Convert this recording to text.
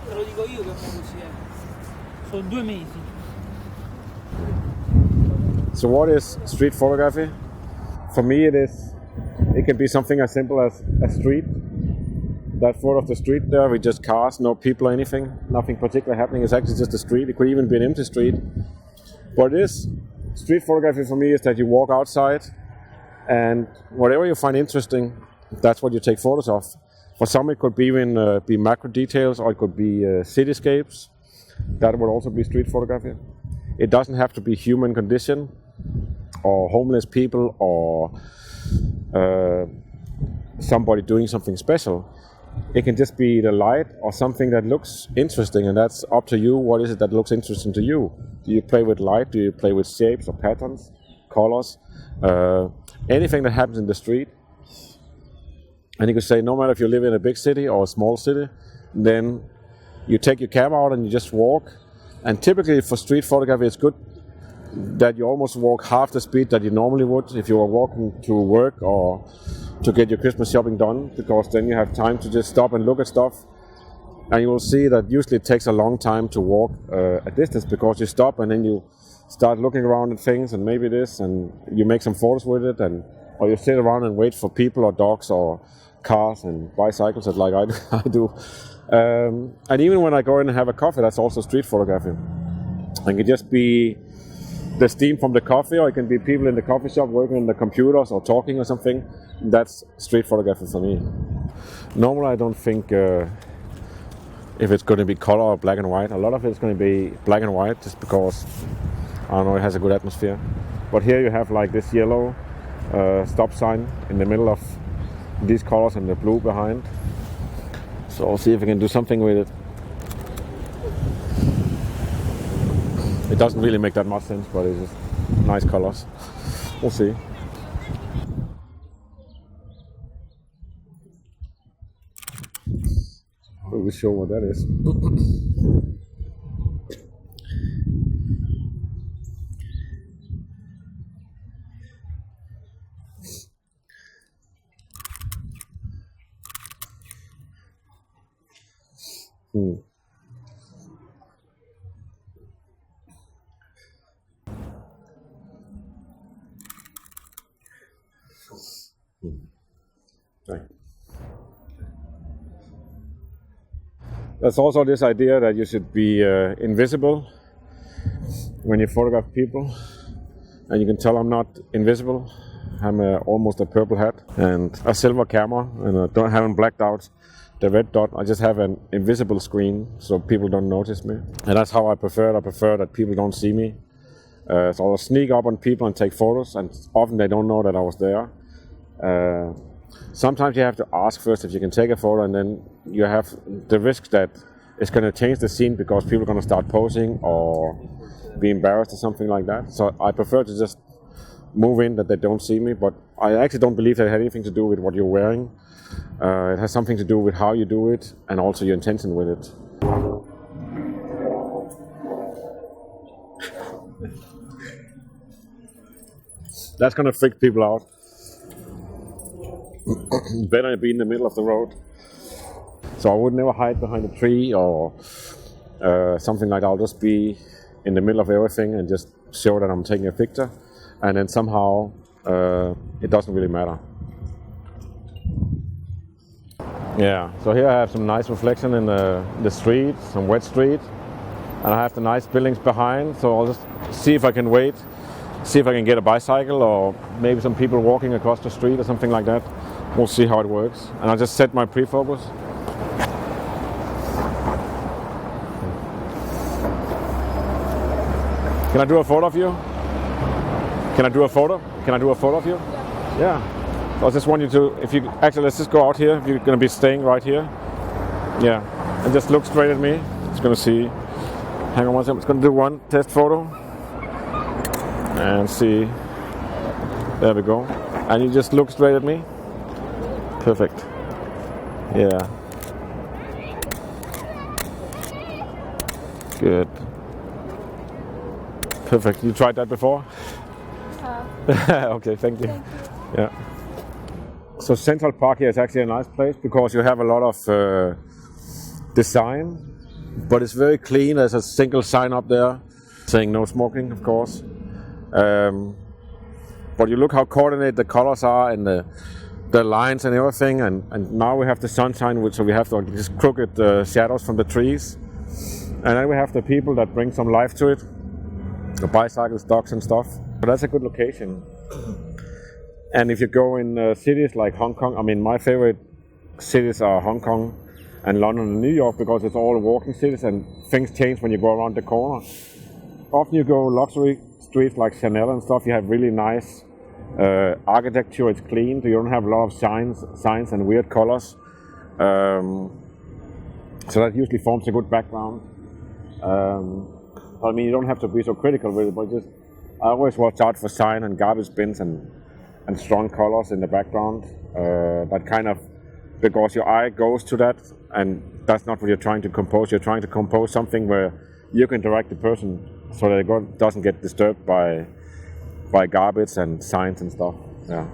te lo dico io che è così, Sono 2 mesi. So what is street photography? For me it can be something as simple as a street. That photo of the street there with just cars, no people or anything, nothing particular happening. It's actually just a street. It could even be an empty street. What it is, street photography for me is that you walk outside and whatever you find interesting, that's what you take photos of. For some it could be even be macro details, or it could be cityscapes. That would also be street photography. It doesn't have to be human condition or homeless people or somebody doing something special. It can just be the light or something that looks interesting, and that's up to you. What is it that looks interesting to you? Do you play with light? Do you play with shapes or patterns, colors? Anything that happens in the street. And you could say, no matter if you live in a big city or a small city, then you take your camera out and you just walk. And typically for street photography, it's good that you almost walk half the speed that you normally would if you were walking to work or to get your Christmas shopping done, because then you have time to just stop and look at stuff. And you will see that usually it takes a long time to walk a distance, because you stop and then you start looking around at things and maybe this, and you make some photos with it, or you sit around and wait for people or dogs or cars and bicycles, like I do. And even when I go in and have a coffee, that's also street photography. It can just be the steam from the coffee, or it can be people in the coffee shop working on the computers or talking or something. That's street photography for me. Normally I don't think if it's going to be color or black and white. A lot of it's going to be black and white just because, I don't know, it has a good atmosphere. But here you have like this yellow stop sign in the middle of these colors and the blue behind. So I'll see if I can do something with it. It doesn't really make that much sense, but it's just nice colors. We'll see. We'll show what that is. Right. There's also this idea that you should be invisible when you photograph people, and you can tell I'm not invisible. I'm almost a purple hat and a silver camera, and I haven't blacked out the red dot. I just have an invisible screen so people don't notice me, and that's how I prefer it. I prefer that people don't see me. So I'll sneak up on people and take photos, and often they don't know that I was there. Sometimes you have to ask first if you can take a photo, and then you have the risk that it's going to change the scene because people are going to start posing or be embarrassed or something like that. So I prefer to just move in that they don't see me, but I actually don't believe that it had anything to do with what you're wearing. It has something to do with how you do it and also your intention with it. That's going to freak people out. Better be in the middle of the road. So I would never hide behind a tree or something like that. I'll just be in the middle of everything and just show that I'm taking a picture, and then somehow it doesn't really matter. Yeah, so here I have some nice reflection in the street, some wet street, and I have the nice buildings behind, so I'll just see if I can wait, see if I can get a bicycle or maybe some people walking across the street or something like that. We'll see how it works. And I'll just set my pre-focus. Can I do a photo of you? Can I do a photo? Can I do a photo of you? Yeah. So I just want you to, if you, actually let's just go out here, if you're going to be staying right here. Yeah. And just look straight at me. It's going to see, hang on one second, it's going to do one test photo. And see, there we go. And you just look straight at me. Perfect. Yeah. Good. Perfect. You tried that before? Okay, thank you. Yeah. So Central Park here is actually a nice place because you have a lot of design. but it's very clean. There's a single sign up there saying no smoking, of course. But you look how coordinated the colors are and the lines and everything. And now we have the sunshine, so we have these crooked shadows from the trees. And then we have the people that bring some life to it, the bicycles, dogs and stuff. So that's a good location. And if you go in cities like Hong Kong, I mean, my favorite cities are Hong Kong and London and New York, because it's all walking cities and things change when you go around the corner. Often you go luxury streets like Chanel and stuff, you have really nice architecture, it's clean, you don't have a lot of signs and weird colors. So that usually forms a good background. I mean, you don't have to be so critical with it, but just I always watch out for sign and garbage bins and strong colors in the background. That kind of, because your eye goes to that, and that's not what you're trying to compose. You're trying to compose something where you can direct the person so that it doesn't get disturbed by garbage and signs and stuff. Yeah.